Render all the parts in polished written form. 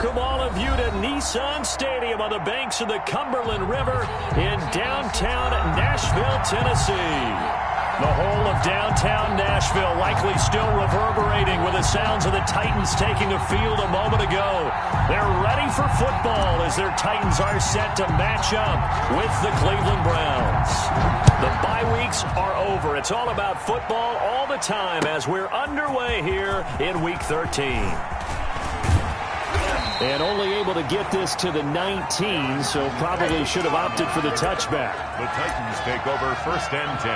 Welcome all of you to Nissan Stadium on the banks of the Cumberland River in downtown Nashville, Tennessee. The whole of downtown Nashville likely still reverberating with the sounds of the Titans taking the field a moment ago. They're ready for football as their Titans are set to match up with the Cleveland Browns. The bye weeks are over. It's all about football all the time as we're underway here in Week 13. And only able to get this to the 19, so probably should have opted for the touchback. The Titans take over 1st and 10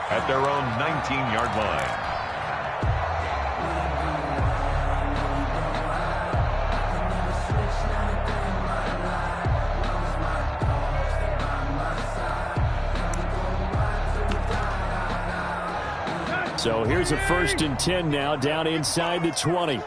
at their own 19-yard line. So here's a 1st and 10 now, down inside the 20.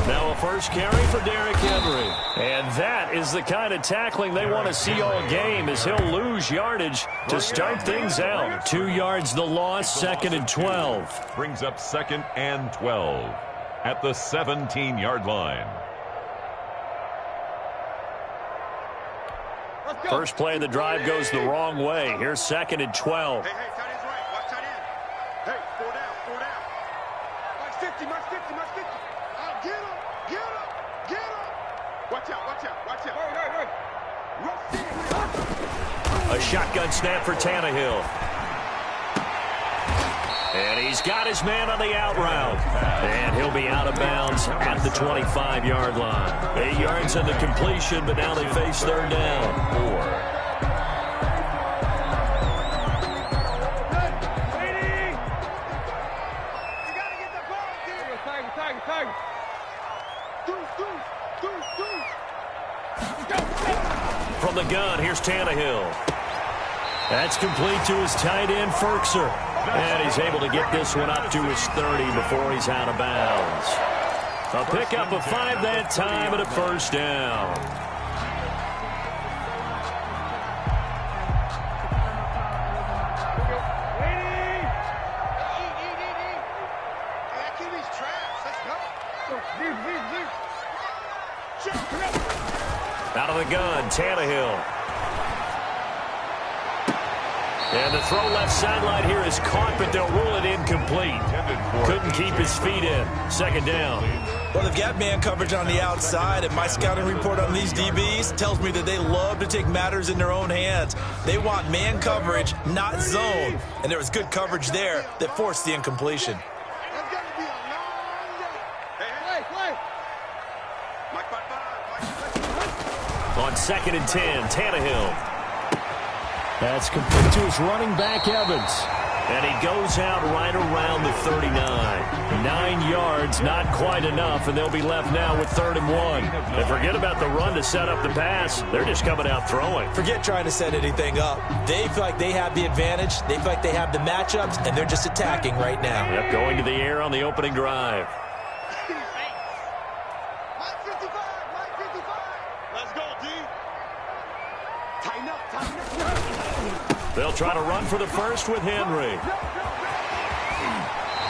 Now a first carry for Derrick Henry. And that is the kind of tackling they want to see all game, as he'll lose yardage to start things out. 2 yards the loss, 2nd and 12. Brings up 2nd and 12 at the 17-yard line. First play of the drive goes the wrong way. Here's 2nd and 12. Hey, tight end's right. Watch tight end. Hey, 4 down. Mark 50, Mark 50, Mark 50. Get him. Watch out. A shotgun snap for Tannehill. And he's got his man on the out route. And he'll be out of bounds at the 25-yard line. 8 yards on the completion, but now they face 3rd down. 4. From the gun, here's Tannehill. That's complete to his tight end, Firkser. And he's able to get this one up to his 30 before he's out of bounds. A pickup of 5 that time and a 1st down. Out of the gun, Tannehill. And the throw left sideline here is caught, but they'll rule it incomplete. Couldn't keep his feet in. 2nd down. Well, they've got man coverage on the outside, and my scouting report on these DBs tells me that they love to take matters in their own hands. They want man coverage, not zone. And there was good coverage there that forced the incompletion. On 2nd and 10, Tannehill. That's complete to his running back, Evans. And he goes out right around the 39. 9 yards, not quite enough, and they'll be left now with 3rd and 1. And forget about the run to set up the pass. They're just coming out throwing. Forget trying to set anything up. They feel like they have the advantage. They feel like they have the matchups, and they're just attacking right now. Yep, going to the air on the opening drive. They'll try to run for the first with Henry.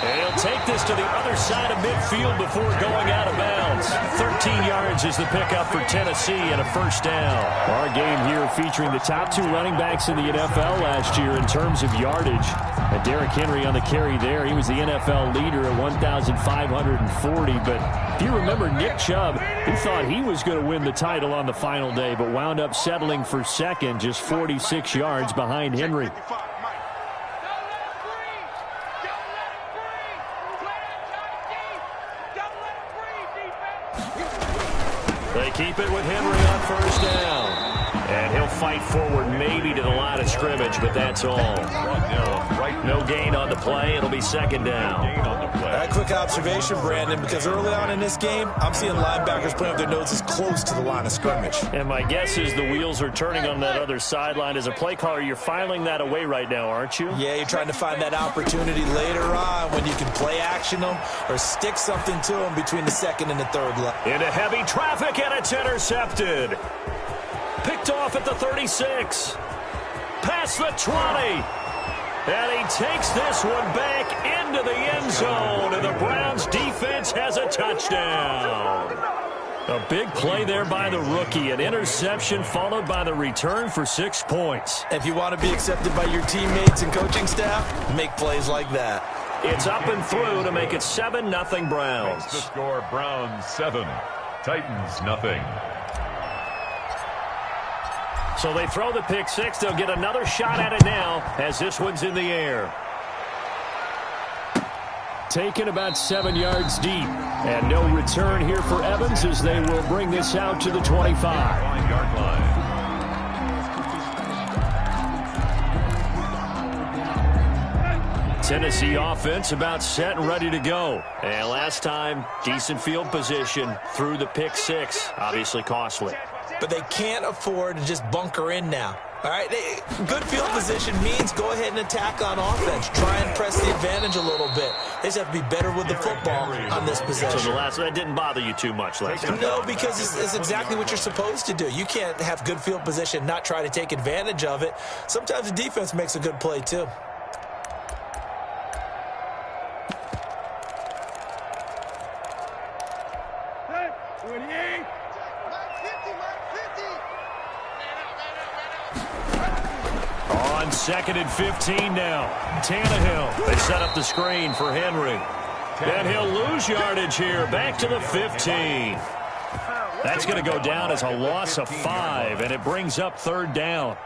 And he'll take this to the other side of midfield before going out of bounds. 13 yards is the pickup for Tennessee and a 1st down. Our game here featuring the top 2 running backs in the NFL last year in terms of yardage. And Derrick Henry on the carry there. He was the NFL leader at 1,540. But if you remember Nick Chubb, he thought he was going to win the title on the final day, but wound up settling for 2nd, just 46 yards behind Henry. They keep it with Henry on 1st down. And he'll fight forward maybe to the line of scrimmage, but that's all. No gain on the play. It'll be 2nd down. A quick observation, Brandon, because early on in this game, I'm seeing linebackers putting up their noses close to the line of scrimmage. And my guess is the wheels are turning on that other sideline. As a play caller, you're filing that away right now, aren't you? Yeah, you're trying to find that opportunity later on when you can play action them or stick something to them between the 2nd and the 3rd line. Into heavy traffic, and it's intercepted. Picked off at the 36. Past the 20. And he takes this one back into the end zone. And the Browns defense has a touchdown. A big play there by the rookie. An interception followed by the return for 6 points. If you want to be accepted by your teammates and coaching staff, make plays like that. It's up and through to make it 7-0 Browns. Makes the score Browns 7, Titans nothing. So they throw the pick six. They'll get another shot at it now as this one's in the air. Taken about 7 yards deep. And no return here for Evans as they will bring this out to the 25. 5-yard line. Tennessee offense about set and ready to go. And last time, decent field position through the pick six. Obviously costly. But they can't afford to just bunker in now. All right, good field position means go ahead and attack on offense. Try and press the advantage a little bit. They just have to be better with the football on this possession. So that didn't bother you too much last time? No, because it's exactly what you're supposed to do. You can't have good field position, not try to take advantage of it. Sometimes the defense makes a good play too. Second and 15 now. Tannehill. They set up the screen for Henry. And he'll lose yardage here. Back to the 15. That's going to go down as a loss of 5, and it brings up 3rd down.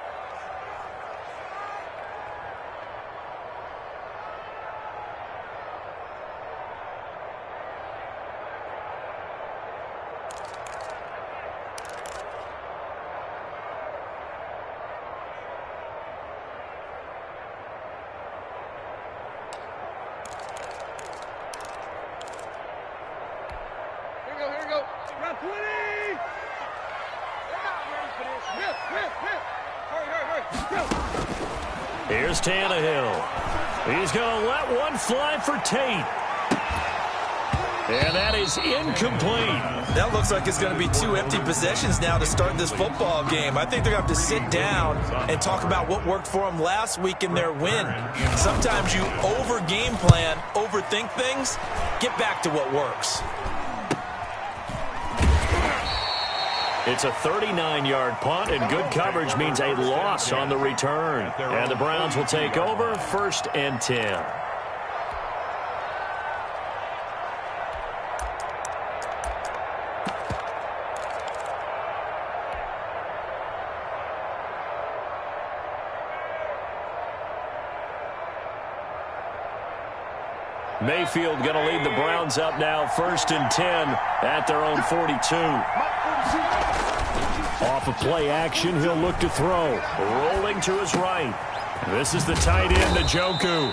Here's Tannehill. He's going to let one fly for Tate. And that is incomplete. That looks like it's going to be 2 empty possessions now to start this football game. I think they're going to have to sit down and talk about what worked for them last week in their win. Sometimes you over-game plan, overthink things. Get back to what works. It's a 39-yard punt, and good coverage means a loss on the return. And the Browns will take over 1st and 10. Mayfield going to lead the Browns up now, 1st and 10 at their own 42. Off of play action, he'll look to throw. Rolling to his right. This is the tight end, Njoku.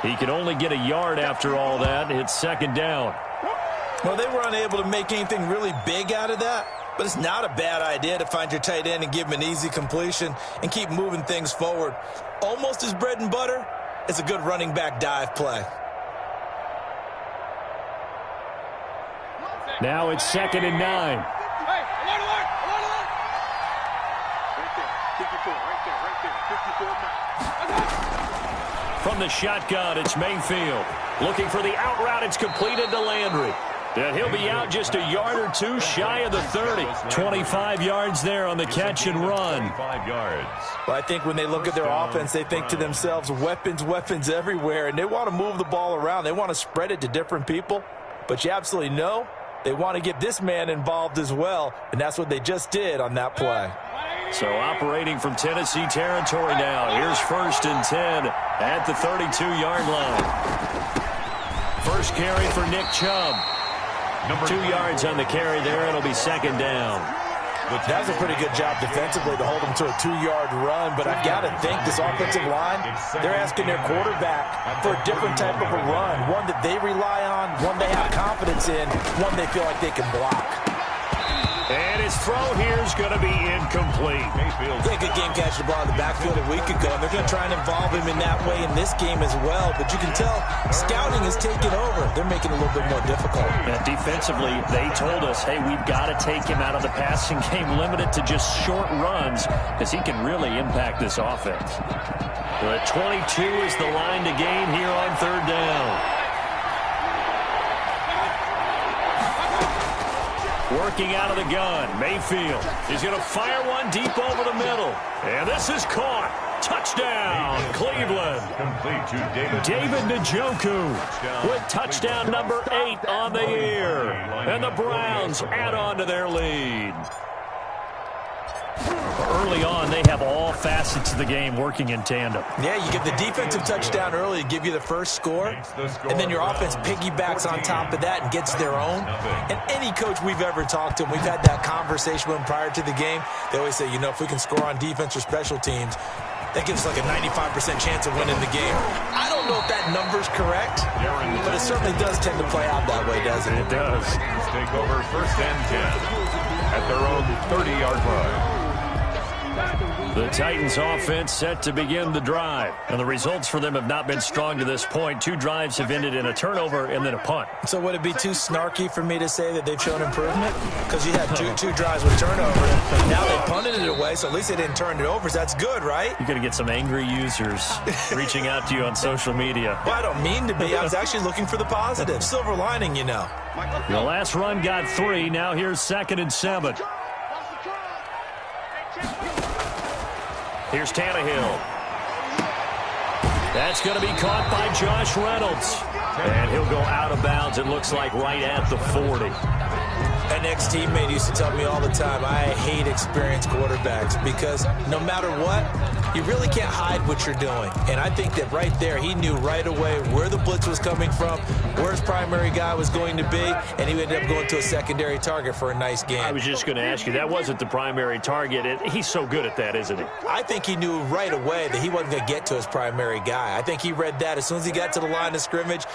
He can only get a yard after all that. It's 2nd down. Well, they were unable to make anything really big out of that, but it's not a bad idea to find your tight end and give him an easy completion and keep moving things forward. Almost his bread and butter. It's a good running back dive play. Now it's 2nd and 9. From the shotgun, it's Mayfield. Looking for the out route. It's completed to Landry. And he'll be out just a yard or two shy of the 30. 25 yards there on the catch and run. 5 yards. Well, I think when they look at their offense, they think to themselves, weapons everywhere, and they want to move the ball around. They want to spread it to different people. But you absolutely know they want to get this man involved as well, and that's what they just did on that play. So operating from Tennessee territory now. Here's 1st and 10 at the 32-yard line. First carry for Nick Chubb. 2 yards on the carry there. It'll be 2nd down. That was a pretty good job defensively to hold them to a 2-yard run, but I've got to think this offensive line, they're asking their quarterback for a different type of a run, one that they rely on, one they have confidence in, one they feel like they can block. And his throw here is going to be incomplete. Yeah, good game catching the ball in the backfield a week ago, and they're going to try and involve him in that way in this game as well. But you can tell scouting has taken over. They're making it a little bit more difficult. And defensively, they told us, hey, we've got to take him out of the passing game, limited to just short runs, because he can really impact this offense. The 22 is the line to gain here on third down. Working out of the gun, Mayfield. He's going to fire one deep over the middle. And this is caught. Touchdown, Cleveland. Complete to David Njoku with touchdown number 8 on the year. And the Browns add on to their lead. Early on, they have all facets of the game working in tandem. Yeah, you get the defensive touchdown early to give you the first score, and then your offense piggybacks on top of that and gets their own. And any coach we've ever talked to, and we've had that conversation with them prior to the game, they always say, you know, if we can score on defense or special teams, that gives us like a 95% chance of winning the game. I don't know if that number's correct, but it certainly does tend to play out that way, doesn't it? It does. Take over first and 10 at their own 30-yard line. The Titans offense set to begin the drive. And the results for them have not been strong to this point. 2 drives have ended in a turnover and then a punt. So would it be too snarky for me to say that they've shown improvement? Because you had two drives with turnover. Now they punted it away, so at least they didn't turn it over. So that's good, right? You're going to get some angry users reaching out to you on social media. Well, I don't mean to be. I was actually looking for the positive. Silver lining, you know. The last run got 3. Now here's 2nd and 7. Here's Tannehill. That's going to be caught by Josh Reynolds. And he'll go out of bounds, it looks like, right at the 40. An ex-teammate used to tell me all the time, I hate experienced quarterbacks because no matter what, you really can't hide what you're doing. And I think that right there, he knew right away where the blitz was coming from, where his primary guy was going to be, and he ended up going to a secondary target for a nice game. I was just going to ask you, that wasn't the primary target. He's so good at that, isn't he? I think he knew right away that he wasn't going to get to his primary guy. I think he read that as soon as he got to the line of scrimmage,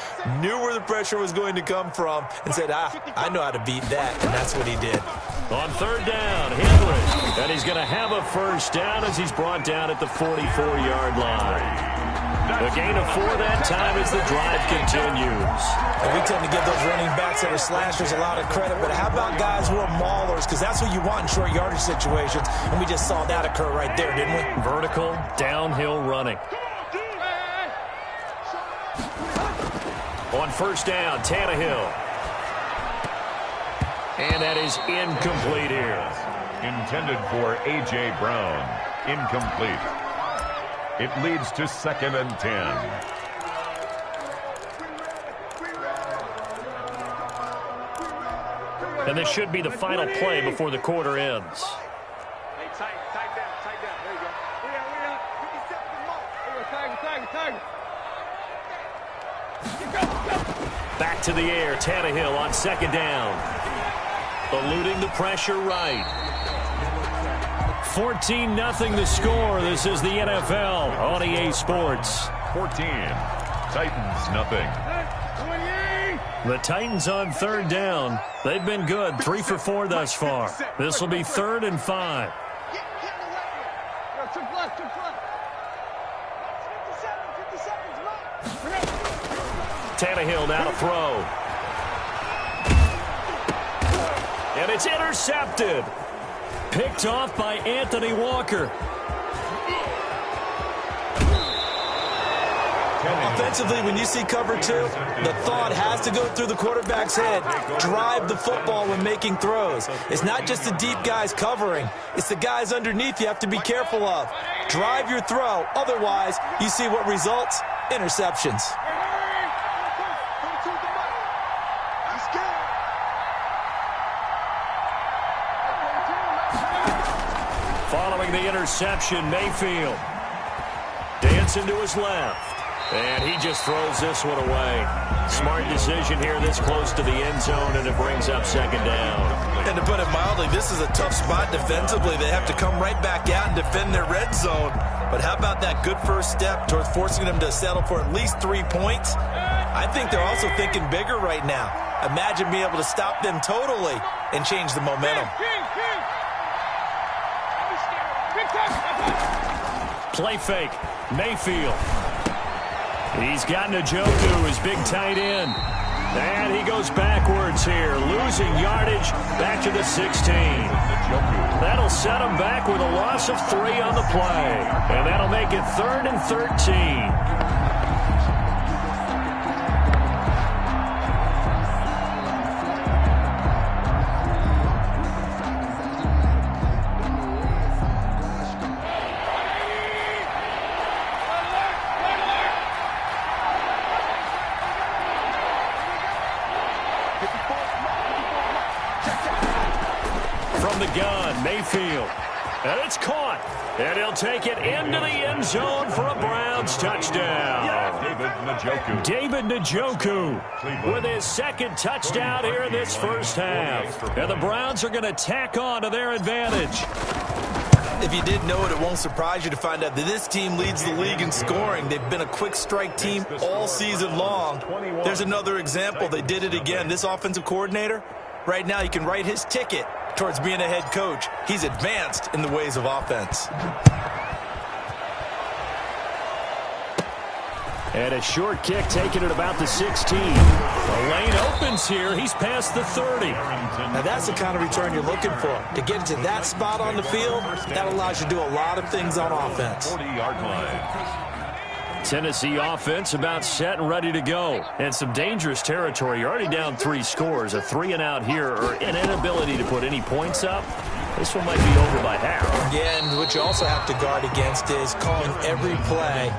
knew where the pressure was going to come from, and said, I know how to beat that. And that's what he did. On third down, Henry. And he's going to have a first down as he's brought down at the 44-yard line. The gain of 4 that time as the drive continues. And we tend to give those running backs that are slashers a lot of credit, but how about guys who are maulers? Because that's what you want in short yardage situations, and we just saw that occur right there, didn't we? Vertical, downhill running. On first down, Tannehill. And that is incomplete here. Intended for A.J. Brown. Incomplete. It leads to 2nd and 10. And this should be the final play before the quarter ends. Hey, tight down. There you go. Back to the air, Tannehill on 2nd down. Eluding the pressure right. 14-0 the score. This is the NFL on EA Sports. 14. Titans, nothing. The Titans on third down. They've been good. 3 for 4 thus far. This will be 3rd and 5. Tannehill now to throw. And it's intercepted. Picked off by Anthony Walker. Offensively, when you see cover 2, the thought has to go through the quarterback's head. Drive the football when making throws. It's not just the deep guys covering. It's the guys underneath you have to be careful of. Drive your throw. Otherwise, you see what results? Interceptions. Following the interception, Mayfield dancing to his left. And he just throws this one away. Smart decision here this close to the end zone, and it brings up 2nd down. And to put it mildly, this is a tough spot defensively. They have to come right back out and defend their red zone. But how about that good first step towards forcing them to settle for at least 3 points? I think they're also thinking bigger right now. Imagine being able to stop them totally and change the momentum. Play fake. Mayfield. He's got Njoku, his big tight end. And he goes backwards here, losing yardage back to the 16. That'll set him back with a loss of 3 on the play. And that'll make it 3rd and 13. From the gun, Mayfield. And it's caught. And he'll take it into the end zone for a Browns touchdown. David Njoku with his 2nd touchdown here in this first half. And the Browns are going to tack on to their advantage. If you didn't know it, it won't surprise you to find out that this team leads the league in scoring. They've been a quick strike team all season long. There's another example. They did it again. This offensive coordinator, right now, you can write his ticket towards being a head coach. He's advanced in the ways of offense. And a short kick taken at about the 16. The lane opens here. He's past the 30. Now that's the kind of return you're looking for. To get to that spot on the field, that allows you to do a lot of things on offense. 40-yard line. Tennessee offense about set and ready to go. And some dangerous territory. You're already down 3 scores. A 3-and-out here or an inability to put any points up. This one might be over by half. Yeah, and what you also have to guard against is calling every play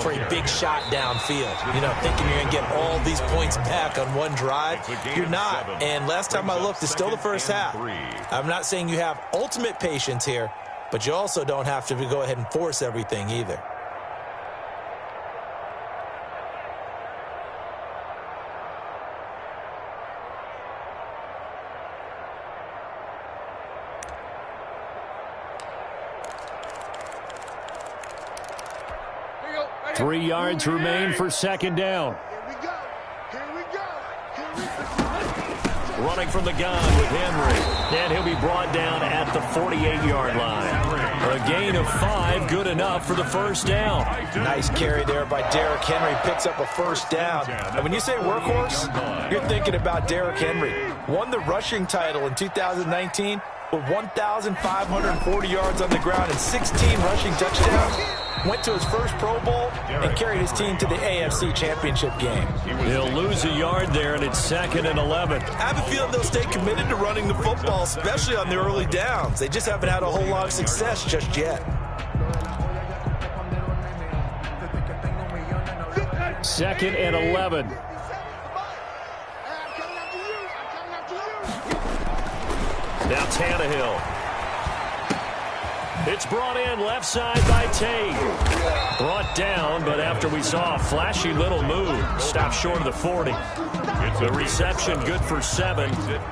for a big shot downfield. You know, thinking you're going to get all these points back on one drive. You're not. And last time I looked, it's still the first half. I'm not saying you have ultimate patience here, but you also don't have to go ahead and force everything either. Three yards remain for 2nd down. Running from the gun with Henry. And he'll be brought down at the 48-yard line. A gain of 5, good enough for the first down. Nice carry there by Derrick Henry. Picks up a first down. And when you say workhorse, you're thinking about Derrick Henry. Won the rushing title in 2019 with 1,540 yards on the ground and 16 rushing touchdowns. Went to his first Pro Bowl and carried his team to the AFC Championship game. He'll lose a yard there, and it's 2nd and 11. I have a feeling they'll stay committed to running the football, especially on the early downs. They just haven't had a whole lot of success just yet. 2nd and 11. Now Tannehill. It's brought in left side by Tate. Brought down, but after we saw a flashy little move, stopped short of the 40. The reception good for 7.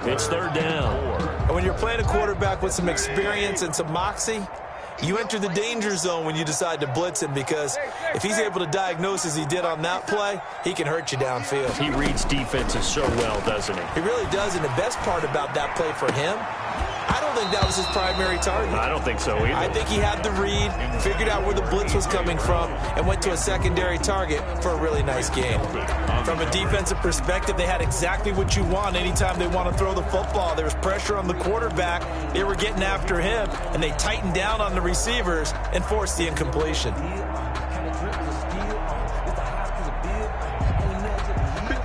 It's 3rd down. And when you're playing a quarterback with some experience and some moxie, you enter the danger zone when you decide to blitz him, because if he's able to diagnose as he did on that play, he can hurt you downfield. He reads defenses so well, doesn't he? He really does, and the best part about that play for him, I don't think that was his primary target. I don't think so either. I think he had the read, figured out where the blitz was coming from, and went to a secondary target for a really nice game. From a defensive perspective, they had exactly what you want anytime they want to throw the football. There was pressure on the quarterback. They were getting after him, and they tightened down on the receivers and forced the incompletion.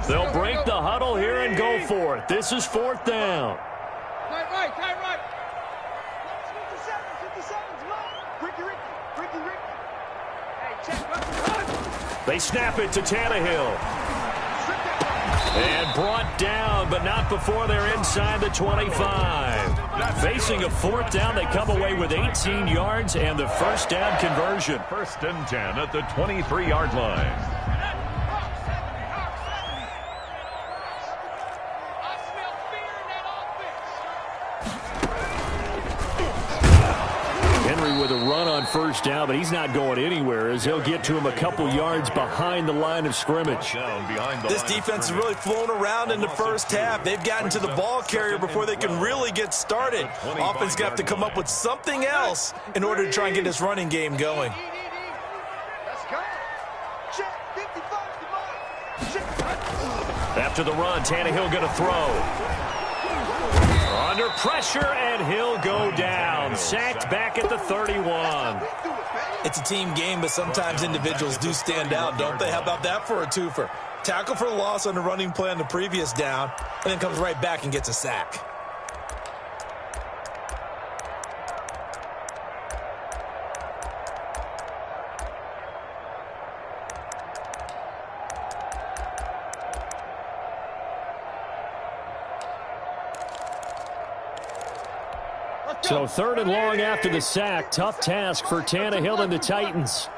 They'll break the huddle here and go for it. This is 4th down. Tight right. 57, come on. Ricky. Hey, check. They snap it to Tannehill. And brought down, but not before they're inside the 25. Facing a 4th down, they come away with 18 yards and the first down conversion. 1st and 10 at the 23-yard line. history with a run on first down, but he's not going anywhere as he'll get to him a couple yards behind the line of scrimmage. This defense has really flown around in the first half. They've gotten to the ball carrier before they can really get started. Offense is going to have to come up with something else in order to try and get this running game going. After the run, Tannehill going to throw. Under pressure, and he'll go down. Sacked back at the 31. It's a team game, but sometimes individuals do stand out, don't they? How about that for a twofer? Tackle for loss on the running play on the previous down, and then comes right back and gets a sack. So 3rd and long after the sack. Tough task for Tannehill and the Titans.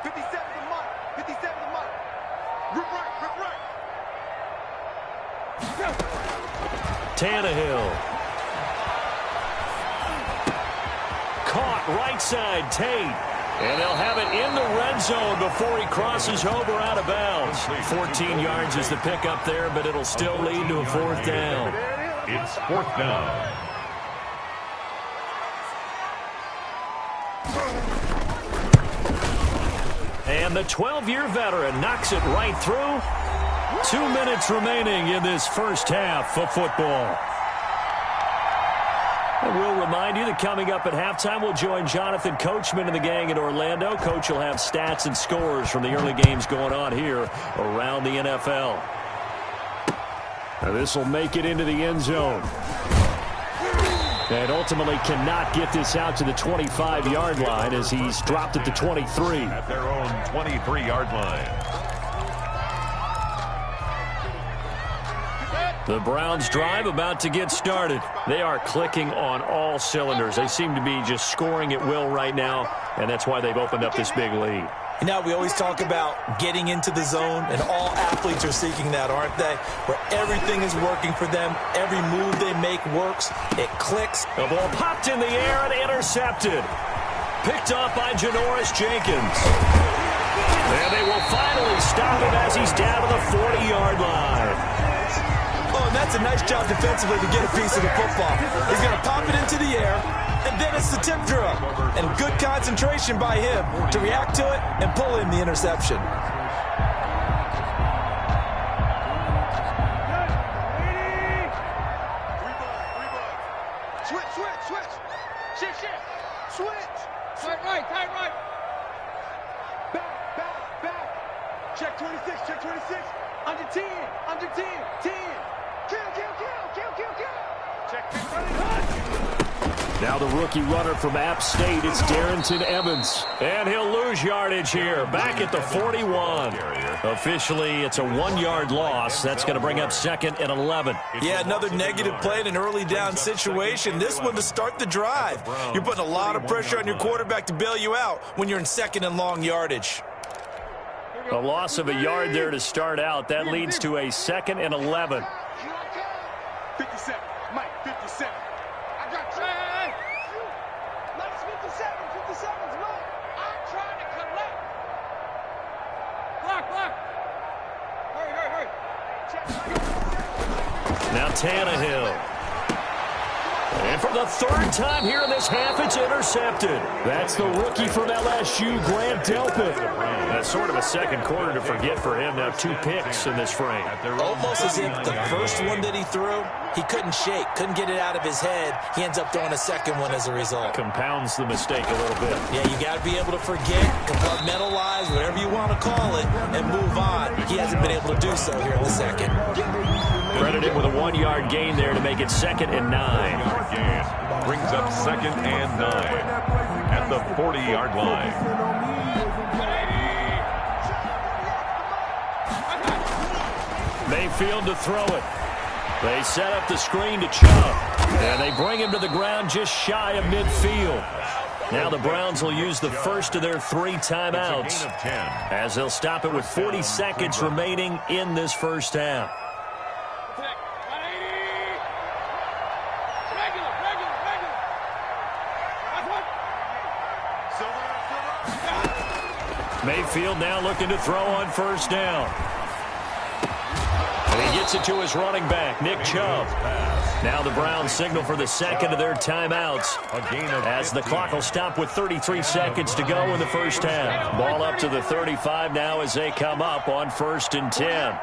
57 to Mike. 57 to Mike. Rip right. Tannehill. Caught right side, Tate. And they'll have it in the red zone before he crosses over out of bounds. 14 yards is the pickup there, but it'll still lead to a 4th down. It's 4th down. And the 12-year veteran knocks it right through. 2 minutes remaining in this first half of football. And we'll remind you that coming up at halftime, we'll join Jonathan Coachman and the gang in Orlando. Coach will have stats and scores from the early games going on here around the NFL. Now this will make it into the end zone. And ultimately cannot get this out to the 25-yard line as he's dropped at the 23. At their own 23-yard line. The Browns drive about to get started. They are clicking on all cylinders. They seem to be just scoring at will right now, and that's why they've opened up this big lead. You know, we always talk about getting into the zone, and all athletes are seeking that, aren't they? Where everything is working for them. Every move they make works. It clicks. The ball popped in the air and intercepted. Picked off by Janoris Jenkins. And they will finally stop him as he's down to the 40-yard line. Oh, and that's a nice job defensively to get a piece of the football. He's going to pop it into the air, and then it's the tip drill. And good concentration by him to react to it and pull in the interception. Switch. Tight right. Back. Check 26. Under 10. 10. Kill. Check 10. Now the rookie runner from App State, it's Darrington Evans. And he'll lose yardage here, back at the 41. Officially, it's a 1-yard loss. That's going to bring up 2nd and 11. Yeah, another negative play in an early down situation. This one to start the drive. You're putting a lot of pressure on your quarterback to bail you out when you're in 2nd and long yardage. A loss of a yard there to start out. That leads to a 2nd and 11. 57. Mike, 57. I got you. Mike's 57. 57's Mike. I'm trying to collect. Block. Hurry. Now Tannehill. And for the 3rd time here in this half, it's intercepted. That's the rookie from LSU, Grant Delpit. That's sort of a second quarter to forget for him. Now 2 picks in this frame. Almost as if the first one that he threw, he couldn't shake, couldn't get it out of his head. He ends up throwing a second one as a result. Compounds the mistake a little bit. Yeah, you got to be able to forget, compartmentalize, whatever you want to call it, and move on. He hasn't been able to do so here in the second. Credited with a 1-yard gain there to make it 2nd and 9. Brings up 2nd and 9 at the 40-yard line. Mayfield to throw it. They set up the screen to Chubb. And they bring him to the ground just shy of midfield. Now the Browns will use the first of their 3 timeouts as they'll stop it with 40 seconds remaining in this first half. Mayfield now looking to throw on first down. And he gets it to his running back, Nick Chubb. Now the Browns signal for the second of their timeouts as the clock will stop with 33 seconds to go in the first half. Ball up to the 35 now as they come up on 1st and 10.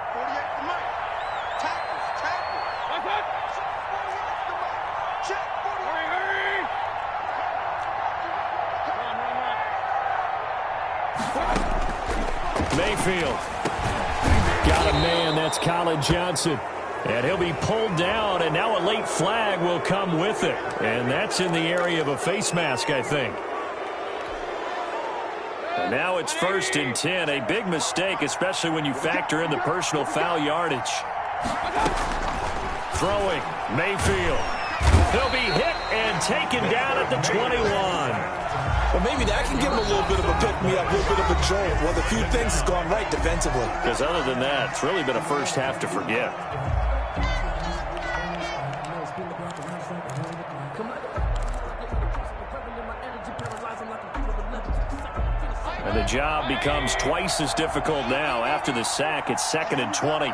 Mayfield got a man, that's Colin Johnson. And he'll be pulled down, and now a late flag will come with it. And that's in the area of a face mask, I think. And now it's 1st and 10. A big mistake, especially when you factor in the personal foul yardage. Throwing, Mayfield. He'll be hit and taken down at the 21. Well, maybe that can give him a little bit of a pick-me-up, a little bit of a jolt. Well, the few things has gone right defensively. Because other than that, it's really been a first half to forget. And the job becomes twice as difficult now. After the sack, it's 2nd and 20.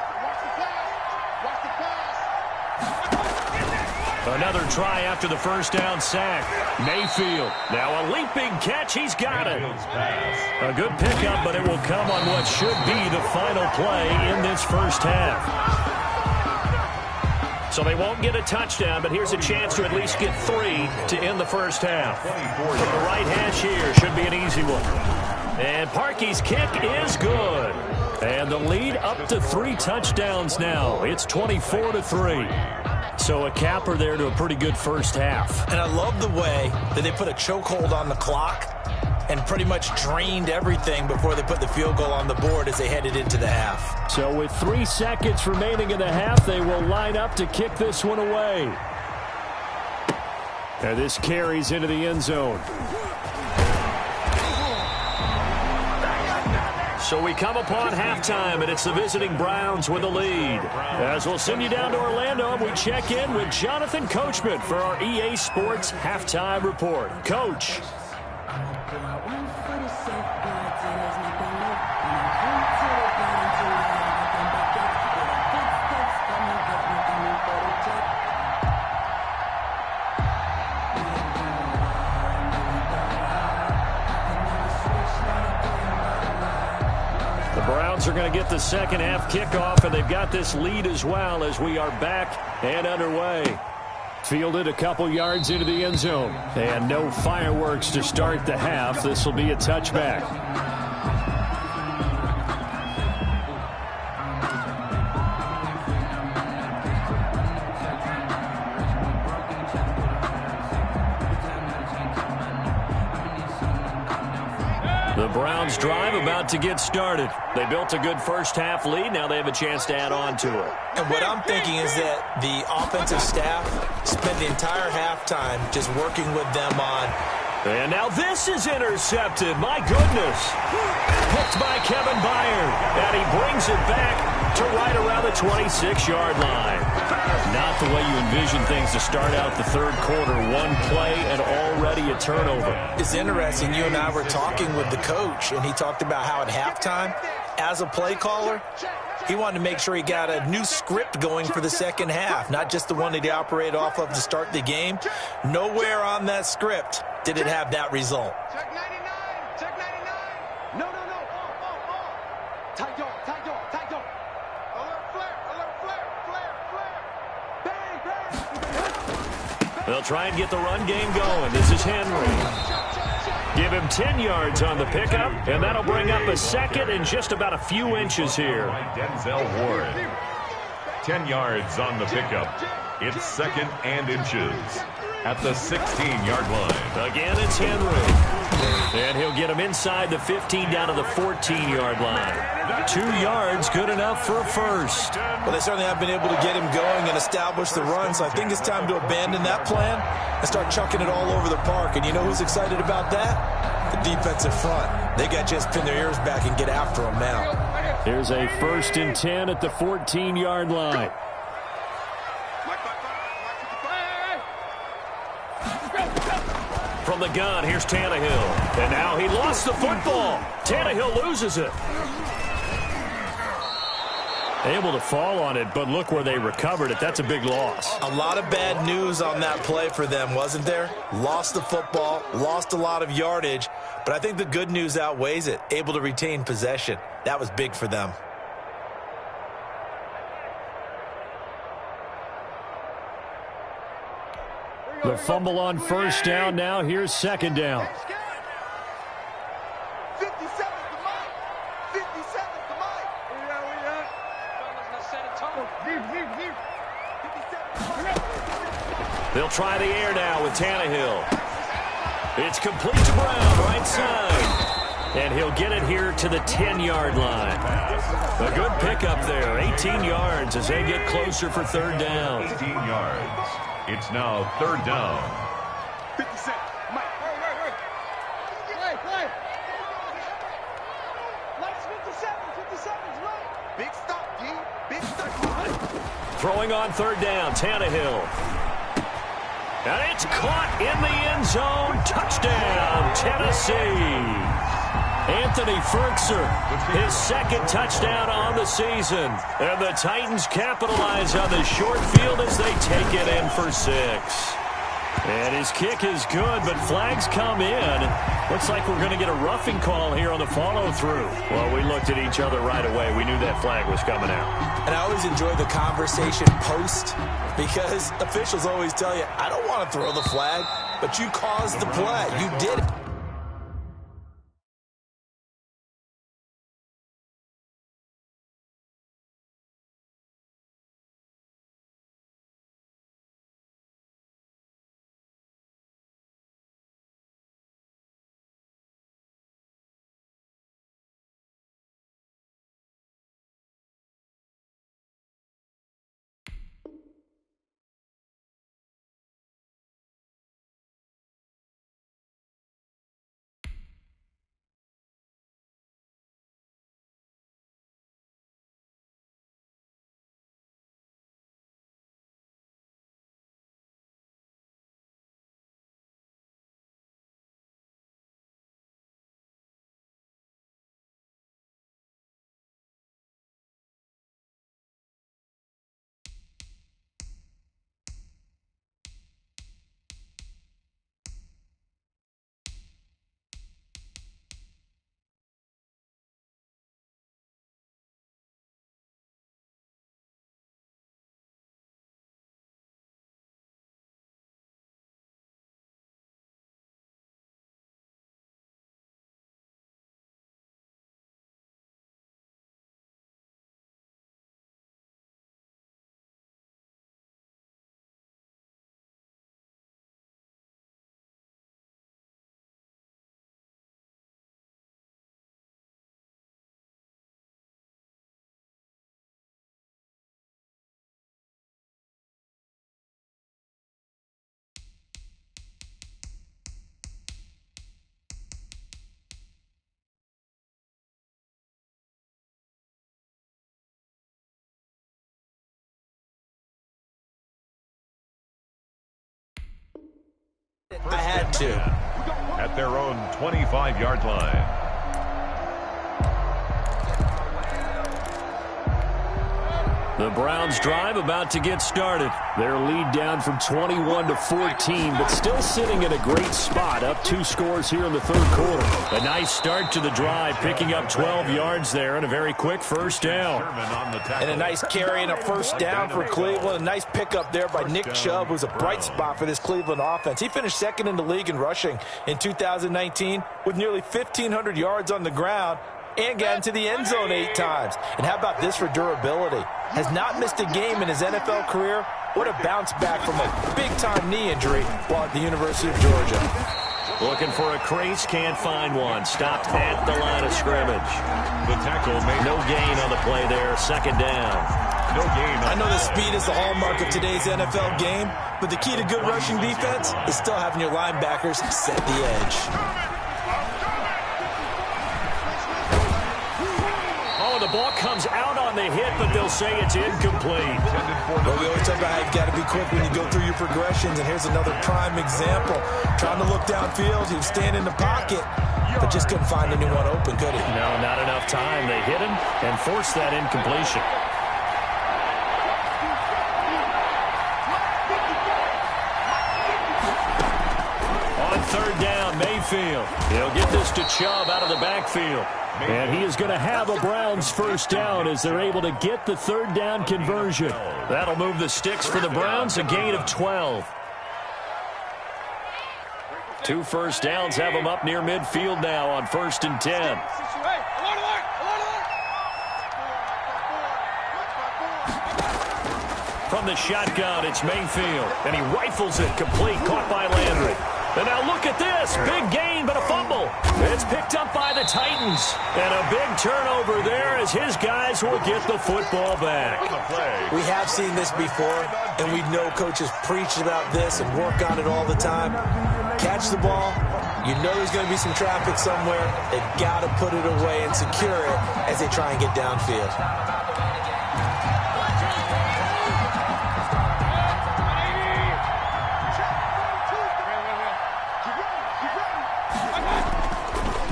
Another try after the first down sack. Mayfield. Now a leaping catch. He's got it. A good pickup, but it will come on what should be the final play in this first half. So they won't get a touchdown, but here's a chance to at least get 3 to end the first half. From the right hash here, should be an easy one. And Parkey's kick is good. And the lead up to 3 touchdowns now. It's 24-3. So a capper there to a pretty good first half. And I love the way that they put a chokehold on the clock and pretty much drained everything before they put the field goal on the board as they headed into the half. So with 3 seconds remaining in the half, they will line up to kick this one away. And this carries into the end zone. So we come upon halftime, and it's the visiting Browns with the lead. As we'll send you down to Orlando, and we check in with Jonathan Coachman for our EA Sports Halftime Report. Coach. Browns are going to get the second half kickoff, and they've got this lead as well as we are back and underway. Fielded a couple yards into the end zone. And no fireworks to start the half. This will be a touchback. The Browns drive about to get started. They built a good first half lead. Now they have a chance to add on to it. And what I'm thinking is that the offensive staff spent the entire halftime just working with them on. And now this is intercepted. My goodness. Picked by Kevin Byard. And he brings it back to right around the 26-yard line. Not the way you envision things to start out the third quarter. One play and already a turnover. It's interesting. You and I were talking with the coach, and he talked about how at halftime, as a play caller, he wanted to make sure he got a new script going for the second half, not just the one that he operated off of to start the game. Nowhere on that script did it have that result. Check 99. Check 99. No. Tight dog. Alert flare. Bang. They'll try and get the run game going. This is Henry. Give him 10 yards on the pickup, and that'll bring up a second and just about a few inches here. Denzel Ward. 10 yards on the pickup. It's 2nd and inches at the 16-yard line. Again, it's Henry. And he'll get him inside the 15 down to the 14-yard line. 2 yards, good enough for a first. Well, they certainly have been able to get him going and establish the run, so I think it's time to abandon that plan and start chucking it all over the park. And you know who's excited about that? The defensive front. They got a chance to pin their ears back and get after him now. Here's a 1st and 10 at the 14-yard line. From the gun, here's Tannehill. And now he lost the football. Tannehill loses it. Able to fall on it, but look where they recovered it. That's a big loss. A lot of bad news on that play for them, wasn't there? Lost the football, lost a lot of yardage, but I think the good news outweighs it. Able to retain possession. That was big for them. The fumble on first down. Now here's second down. 50 seconds to Mike. 50 seconds to Mike. They'll try the air now with Tannehill. It's complete to Brown, right side. And he'll get it here to the 10-yard line. A good pickup there. 18 yards as they get closer for third down. 18 yards. It's now third down. 50 seconds. Mike. Play. Mike's 57. 50 seconds, Mike. Big stop, D. Big stop. Throwing on third down, Tannehill. And it's caught in the end zone. Touchdown, Tennessee. Anthony Firkser, his second touchdown on the season. And the Titans capitalize on the short field as they take it in for 6. And his kick is good, but flags come in. Looks like we're going to get a roughing call here on the follow-through. Well, we looked at each other right away. We knew that flag was coming out. And I always enjoy the conversation post because officials always tell you, I don't want to throw the flag, but you caused the play. You did it. I had to. At their own 25-yard line. The Browns drive about to get started. Their lead down from 21 to 14, but still sitting in a great spot, up 2 scores here in the third quarter. A nice start to the drive, picking up 12 yards there and a very quick first down. And a nice carry and a first down for Cleveland. A nice pickup there by Nick Chubb, who's a bright spot for this Cleveland offense. He finished second in the league in rushing in 2019 with nearly 1,500 yards on the ground and got into the end zone 8 times. And how about this for durability? Has not missed a game in his NFL career. What a bounce back from a big-time knee injury while at the University of Georgia. Looking for a crease, can't find one. Stopped at the line of scrimmage. The tackle made no gain on the play there. Second down. No gain. I know the speed is the hallmark of today's NFL game, but the key to good rushing defense is still having your linebackers set the edge. Oh, the ball comes out on the hit, but they'll say it's incomplete. Well, we always talk about how you've got to be quick when you go through your progressions, and here's another prime example. Trying to look downfield, he was standing in the pocket, but just couldn't find anyone open, could he? No, not enough time. They hit him and forced that incompletion. On third down, Mayfield. He'll get this to Chubb out of the backfield. And he is going to have a Browns first down as they're able to get the third down conversion. That'll move the sticks for the Browns, a gain of 12. 2 first downs have them up near midfield now on 1st and 10. From the shotgun, it's Mayfield, and he rifles it complete, caught by Landry. And now look at this, big gain, but a fumble. It's picked up by the Titans, and a big turnover there as his guys will get the football back. We have seen this before, and we know coaches preach about this and work on it all the time. Catch the ball, you know there's going to be some traffic somewhere. They've got to put it away and secure it as they try and get downfield.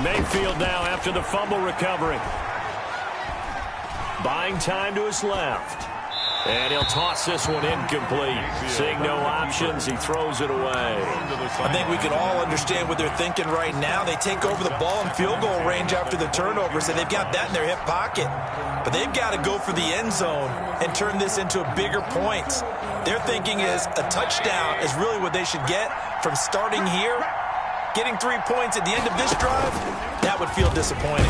Mayfield now after the fumble recovery. Buying time to his left. And he'll toss this one incomplete. Seeing no options, he throws it away. I think we can all understand what they're thinking right now. They take over the ball in field goal range after the turnover, so they've got that in their hip pocket. But they've got to go for the end zone and turn this into bigger points. Their thinking is a touchdown is really what they should get from starting here. Getting 3 points at the end of this drive, that would feel disappointing.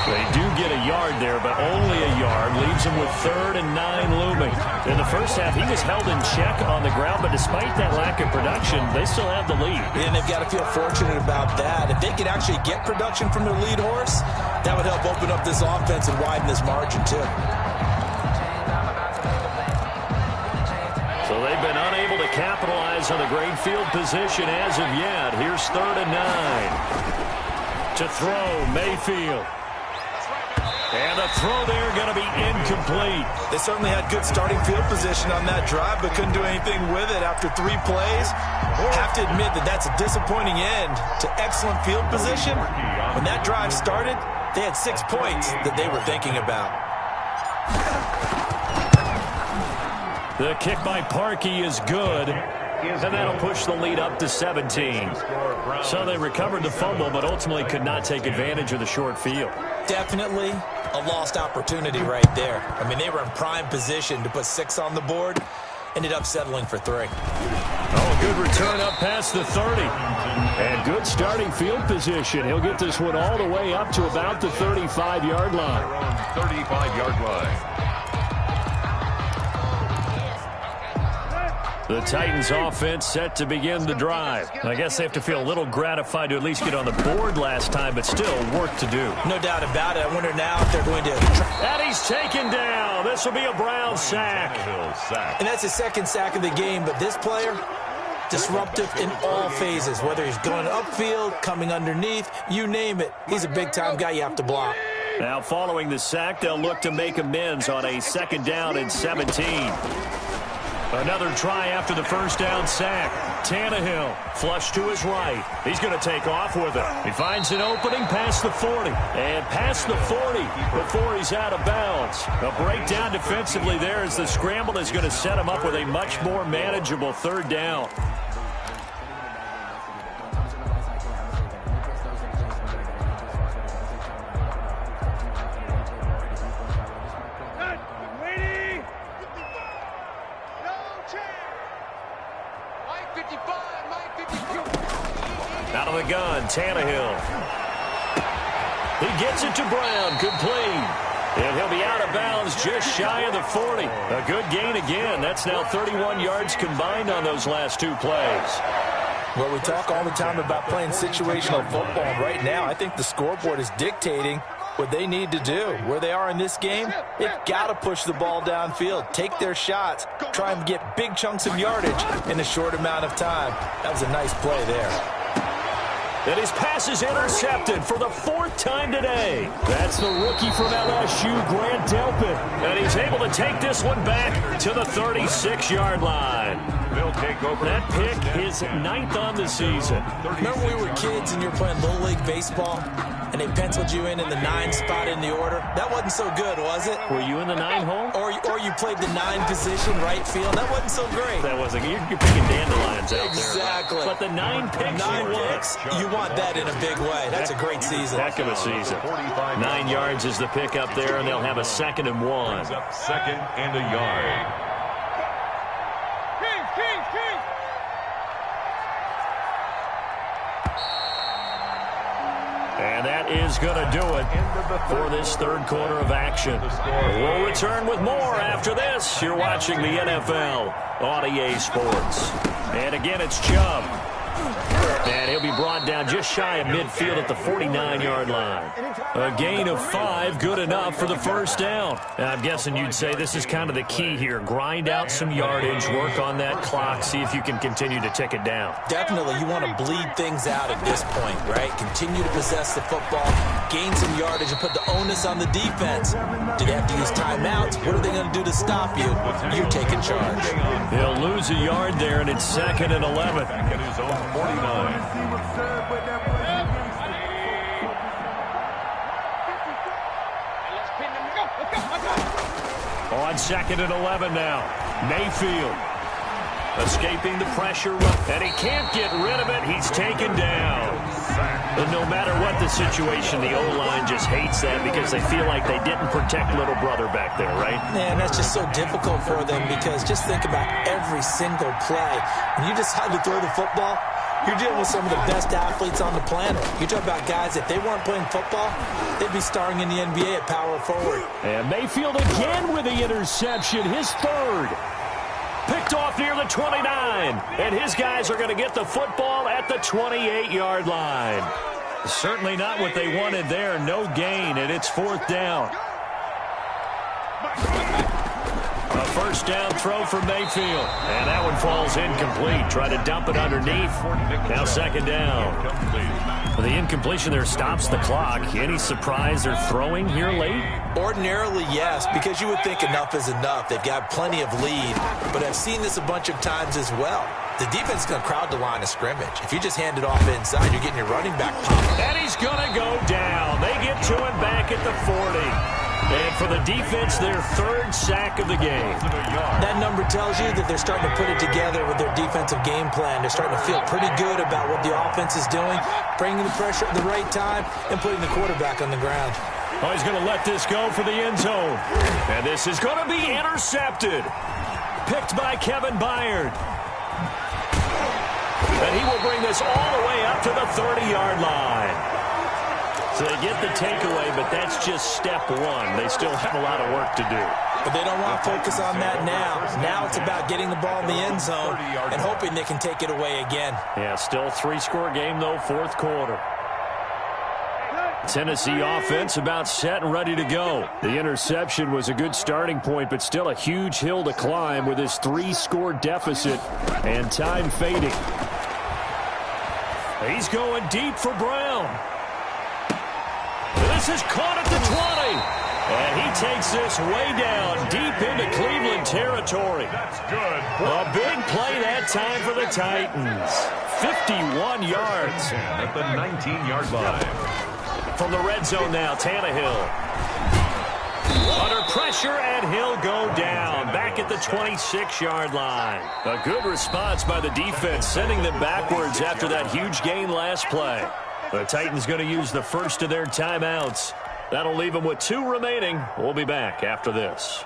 They do get a yard there, but only a yard. Leaves them with 3rd and 9 looming. In the first half, he was held in check on the ground, but despite that lack of production, they still have the lead. And they've got to feel fortunate about that. If they could actually get production from their lead horse, that would help open up this offense and widen this margin, too. So they've been unable to capitalize on the great field position as of yet. Here's 3rd and 9. To throw, Mayfield. And the throw there going to be incomplete. They certainly had good starting field position on that drive, but couldn't do anything with it after 3 plays. Have to admit that that's a disappointing end to excellent field position. When that drive started, they had 6 points that they were thinking about. The kick by Parkey is good. And that'll push the lead up to 17. So they recovered the fumble, but ultimately could not take advantage of the short field. Definitely a lost opportunity right there. I mean, they were in prime position to put 6 on the board. Ended up settling for 3. Oh, good return up past the 30. And good starting field position. He'll get this one all the way up to about the 35-yard line. 35-yard line. The Titans offense set to begin the drive. I guess they have to feel a little gratified to at least get on the board last time, but still work to do. No doubt about it. I wonder now if they're going to... And he's taken down. This will be a Brown sack. And that's his 2nd sack of the game, but this player, disruptive in all phases, whether he's going upfield, coming underneath, you name it. He's a big-time guy you have to block. Now following the sack, they'll look to make amends on a 2nd down and 17. Another try after the first down sack. Tannehill, flush to his right. He's going to take off with it. He finds an opening past the 40. And past the 40 before he's out of bounds. A breakdown defensively there as the scramble is going to set him up with a much more manageable 3rd down. Out of the gun, Tannehill. He gets it to Brown, complete. And he'll be out of bounds just shy of the 40. A good gain again. That's now 31 yards combined on those last 2 plays. Well, we talk all the time about playing situational football. And right now, I think the scoreboard is dictating what they need to do. Where they are in this game, they've got to push the ball downfield, take their shots, try and get big chunks of yardage in a short amount of time. That was a nice play there. And his pass is intercepted for the 4th time today. That's the rookie from LSU, Grant Delpit. And he's able to take this one back to the 36-yard line. They'll take over. That pick is 9th on the season. Remember when we were kids and you were playing Little League Baseball and they penciled you in the 9 spot in the order? That wasn't so good, was it? Were you in the 9 hole? Or you played the 9 position, right field? That wasn't so great. That wasn't. You're picking dandelions out Exactly. there. But the 9 picks. 9 picks. You want that in a big way. That's a great season. Heck of a season. 9 yards is the pick up there, and they'll have a 2nd and 1. Up 2nd and a yard. King. And that is going to do it for this 3rd quarter of action. We'll return with more after this. You're watching the NFL on EA Sports. And again, it's Chubb. And he'll be brought down just shy of midfield at the 49-yard line. A gain of 5, good enough for the 1st down. And I'm guessing you'd say this is kind of the key here. Grind out some yardage, work on that clock, see if you can continue to tick it down. Definitely, you want to bleed things out at this point, right? Continue to possess the football, gain some yardage, and put the onus on the defense. Do they have to use timeouts? What are they going to do to stop you? You're taking charge. They'll lose a yard there, and it's 2nd and 11. Back at his own 49. On 2nd and 11 now. Mayfield escaping the pressure, and he can't get rid of it. He's taken down. And no matter what the situation, the O-line just hates that because they feel like they didn't protect little brother back there, right? Man, that's just so difficult for them because just think about every single play. When you decide to throw the football, you're dealing with some of the best athletes on the planet. You talk about guys, if they weren't playing football, they'd be starring in the NBA at power forward. And Mayfield again with the interception, his 3rd. Picked off near the 29. And his guys are going to get the football at the 28-yard line. Certainly not what they wanted there. No gain, and it's 4th down. A 1st down throw for Mayfield. And that one falls incomplete. Try to dump it underneath. Now 2nd down. The incompletion there stops the clock. Any surprise they're throwing here late? Ordinarily, yes, because you would think enough is enough. They've got plenty of lead, but I've seen this a bunch of times as well. The defense is going to crowd the line of scrimmage. If you just hand it off inside, you're getting your running back popped. And he's going to go down. They get to him back at the 40. And for the defense, their 3rd sack of the game. That number tells you that they're starting to put it together with their defensive game plan. They're starting to feel pretty good about what the offense is doing, bringing the pressure at the right time, and putting the quarterback on the ground. Oh, he's going to let this go for the end zone. And this is going to be intercepted. Picked by Kevin Byard. And he will bring this all the way up to the 30-yard line. So they get the takeaway, but that's just step 1. They still have a lot of work to do. But they don't want to focus on that now. Now it's about getting the ball in the end zone and hoping they can take it away again. Yeah, still 3-score game, though, 4th quarter. Tennessee offense about set and ready to go. The interception was a good starting point, but still a huge hill to climb with his 3-score deficit and time fading. He's going deep for Brown. This is caught at the 20. And he takes this way down deep into Cleveland territory. That's good. A big play that time for the Titans. 51 yards. At the 19-yard line. From the red zone now, Tannehill. Under pressure, and he'll go down. Back at the 26-yard line. A good response by the defense, sending them backwards after that huge gain last play. The Titans going to use the first of their timeouts. That'll leave them with 2 remaining. We'll be back after this.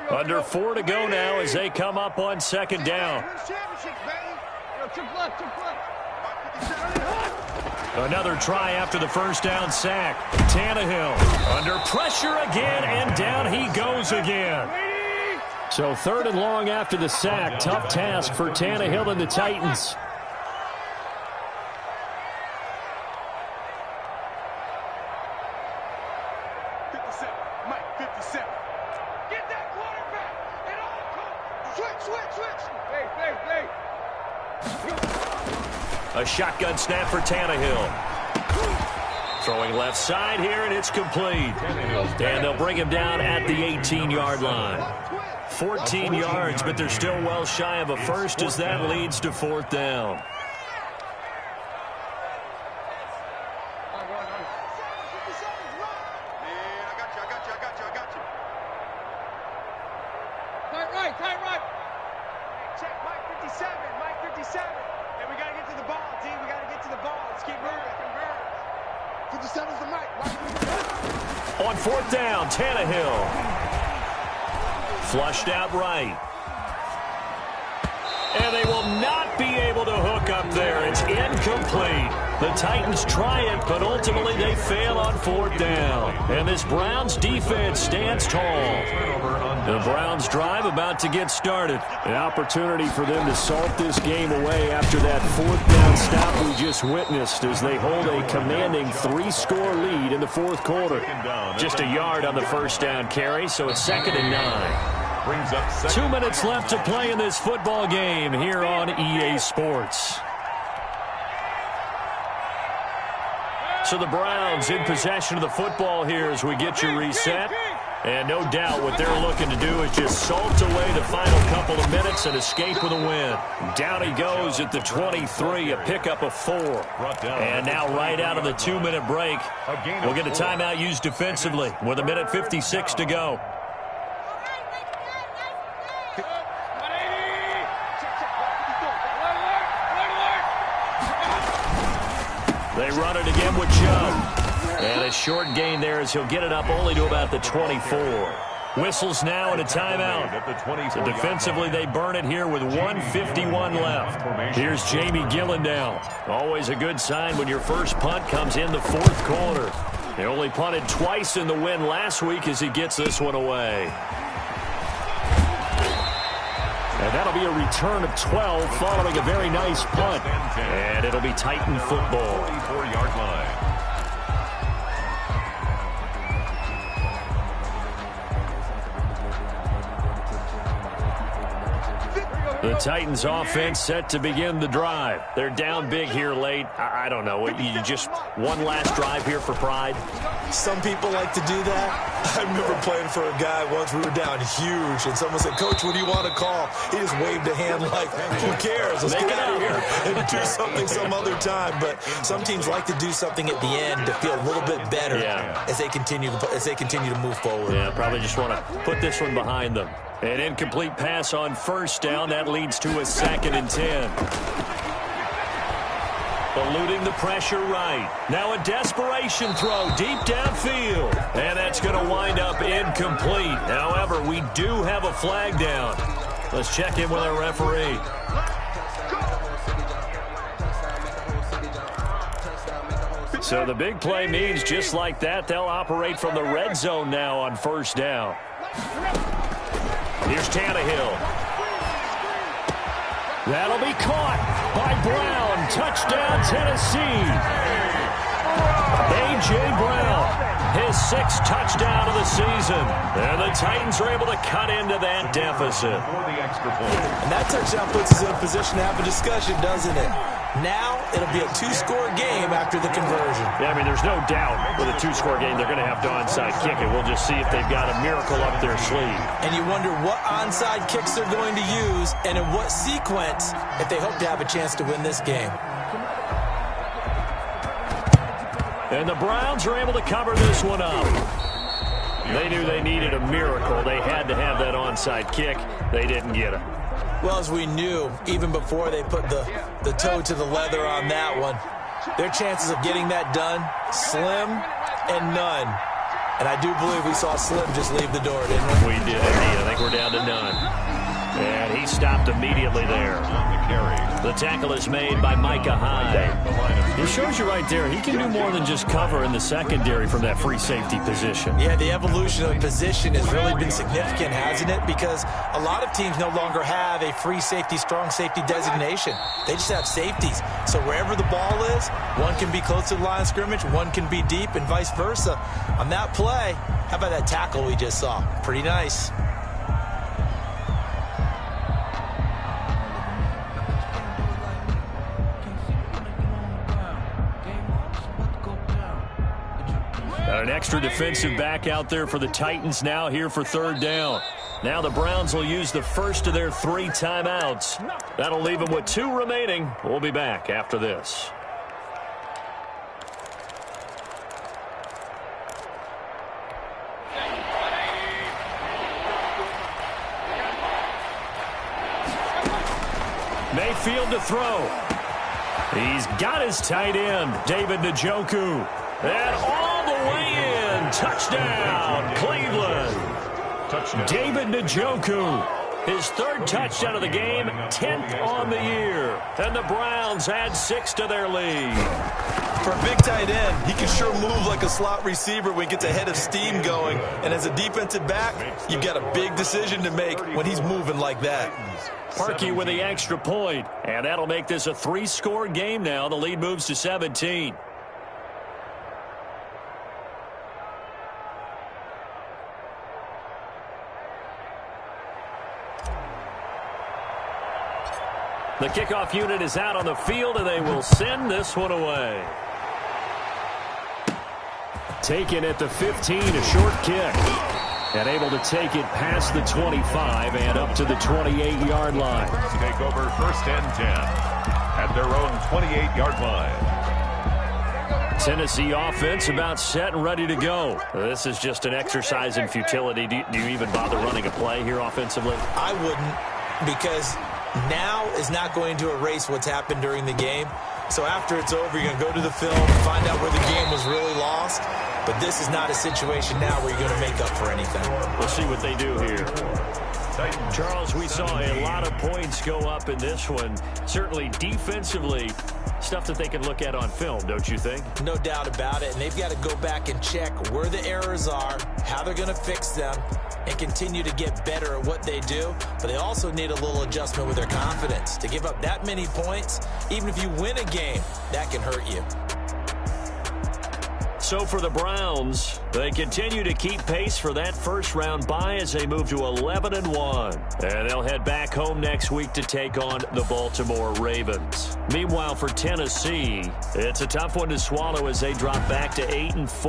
Under 4 to go now as they come up on 2nd down. Another try after the 1st down sack. Tannehill under pressure again, and down he goes again. So 3rd and long after the sack. Tough task for Tannehill and the Titans. A shotgun snap for Tannehill. Throwing left side here, and it's complete. And they'll bring him down at the 18-yard line. 14 yards, but they're still well shy of a first as that leads to 4th down. Tight right. Check, Mike 57. Mike 57. Hey, we got to get to the ball, team. We got to get to the ball. Let's keep moving. 57's the Mike. On 4th down, Tannehill. Flushed out right. And they will not be able to hook up there. It's incomplete. The Titans try it, but ultimately they fail on 4th down. And this Browns defense stands tall. The Browns drive about to get started. An opportunity for them to salt this game away after that 4th down stop we just witnessed as they hold a commanding 3-score lead in the 4th quarter. Just a yard on the 1st down carry, so it's 2nd and 9. 2 minutes left to play in this football game here on EA Sports. So the Browns in possession of the football here as we get you reset. And no doubt what they're looking to do is just salt away the final couple of minutes and escape with a win. Down he goes at the 23, a pickup of 4. And now right out of the 2-minute break, we'll get a timeout used defensively with 1:56 to go. They run it again with Chubb. And a short gain there as he'll get it up only to about the 24. Whistles now and a timeout. So defensively, they burn it here with 1:51 left. Here's Jamie Gillen now. Always a good sign when your first punt comes in the 4th quarter. They only punted twice in the win last week as he gets this one away. And that'll be a return of 12 following a very nice punt. And it'll be Titan football. 44-yard line. The Titans offense set to begin the drive. They're down big here late. I don't know. You just one last drive here for pride? Some people like to do that. I remember playing for a guy once. We were down huge, and someone said, "Coach, what do you want to call?" He just waved a hand like, "Who cares? Let's get out of here and do something some other time." But some teams like to do something at the end to feel a little bit better as they continue to move forward. Yeah, probably just want to put this one behind them. An incomplete pass on 1st down. That leads to a 2nd and 10. Eluding the pressure right. Now a desperation throw deep downfield. And that's going to wind up incomplete. However, we do have a flag down. Let's check in with our referee. So the big play means just like that, they'll operate from the red zone now on 1st down. Here's Tannehill. That'll be caught by Brown. Touchdown, Tennessee. A.J. Brown, his 6th touchdown of the season. And the Titans are able to cut into that deficit. And that touchdown puts us in a position to have a discussion, doesn't it? Now it'll be a 2-score game after the conversion. Yeah, I mean, there's no doubt with a 2-score game they're going to have to onside kick it. We'll just see if they've got a miracle up their sleeve. And you wonder what onside kicks they're going to use and in what sequence if they hope to have a chance to win this game. And the Browns are able to cover this one up. They knew they needed a miracle. They had to have that onside kick. They didn't get it. Well, as we knew, even before they put the toe to the leather on that one, their chances of getting that done, slim and none. And I do believe we saw Slim just leave the door, didn't we? We did, indeed. I think we're down to none. And he stopped immediately there. The tackle is made by Micah Hyde. It shows you right there, he can do more than just cover in the secondary from that free safety position. Yeah, the evolution of the position has really been significant, hasn't it? Because a lot of teams no longer have a free safety, strong safety designation. They just have safeties. So wherever the ball is, one can be close to the line of scrimmage, one can be deep, and vice versa. On that play, how about that tackle we just saw? Pretty nice. An extra defensive back out there for the Titans now here for third down. Now the Browns will use the first of their 3 timeouts. That'll leave them with 2 remaining. We'll be back after this. Mayfield to throw. He's got his tight end, David Njoku. And all the way in. Touchdown, Cleveland. Touchdown. David Njoku. His 3rd touchdown of the game, 10th on the year. And the Browns add 6 to their lead. For a big tight end, he can sure move like a slot receiver when he gets a head of steam going. And as a defensive back, you've got a big decision to make when he's moving like that. Parkey with the extra point. And that'll make this a 3-score game now. The lead moves to 17. The kickoff unit is out on the field, and they will send this one away. Taken at the 15, a short kick. And able to take it past the 25 and up to the 28-yard line. Take over 1st and 10 at their own 28-yard line. Tennessee offense about set and ready to go. This is just an exercise in futility. Do you even bother running a play here offensively? I wouldn't, because now is not going to erase what's happened during the game. So after it's over, you're going to go to the film, find out where the game was really lost. But this is not a situation now where you're going to make up for anything. We'll see what they do here. Charles, we saw a lot of points go up in this one. Certainly defensively, stuff that they can look at on film, don't you think? No doubt about it. And they've got to go back and check where the errors are, how they're going to fix them, and continue to get better at what they do. But they also need a little adjustment with their confidence. To give up that many points, even if you win a game, that can hurt you. So for the Browns, they continue to keep pace for that first-round bye as they move to 11-1. And they'll head back home next week to take on the Baltimore Ravens. Meanwhile, for Tennessee, it's a tough one to swallow as they drop back to 8-4.